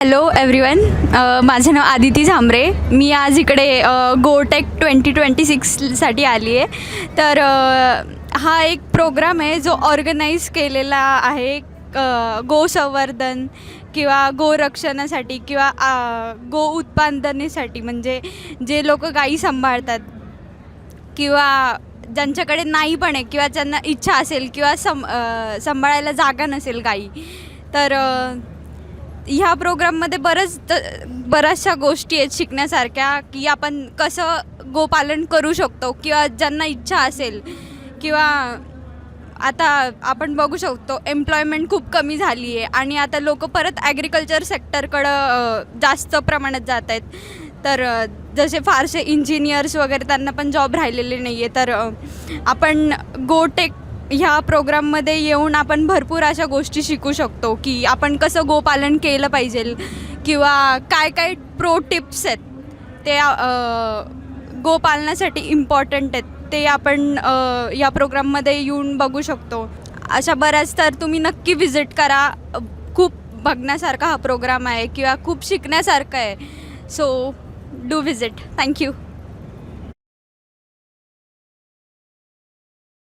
Hello everyone, माझं नाव आदिती झांबरे. मी आज इकडे गोटेक 2026साठी आली आहे. तर हा एक प्रोग्राम आहे जो ऑर्गनाईज केलेला आहे गो संवर्धन किंवा गोरक्षणासाठी किंवा गो उत्पादनेसाठी. म्हणजे जे लोक गायी सांभाळतात किंवा ज्यांच्याकडे नाही पण आहे किंवा ज्यांना इच्छा असेल किंवा सांभाळायला जागा नसेल गायी, तर ह्या प्रोग्राममध्ये बऱ्याचशा गोष्टी आहेत शिकण्यासारख्या, की आपण कसं गोपालन करू शकतो किंवा ज्यांना इच्छा असेल. किंवा आता आपण बघू शकतो एम्प्लॉयमेंट खूप कमी झाली आहे आणि आता लोक परत ॲग्रिकल्चर सेक्टरकडं जास्त प्रमाणात जात आहेत. तर जसे फारसे इंजिनियर्स वगैरे त्यांना पण जॉब राहिलेले नाही आहे. तर आपण गोटेक ह्या प्रोग्राममध्ये येऊन आपण भरपूर अशा गोष्टी शिकू शकतो, की आपण कसं गोपालन केलं पाहिजे किंवा काय काय प्रो टिप्स आहेत ते गोपालनासाठी इम्पॉर्टंट आहेत, ते आपण या प्रोग्राममध्ये येऊन बघू शकतो. अशा बऱ्याच, तर तुम्ही नक्की व्हिजिट करा. खूप बघण्यासारखा हा प्रोग्राम आहे किंवा खूप शिकण्यासारखं आहे. So do visit. थँक्यू.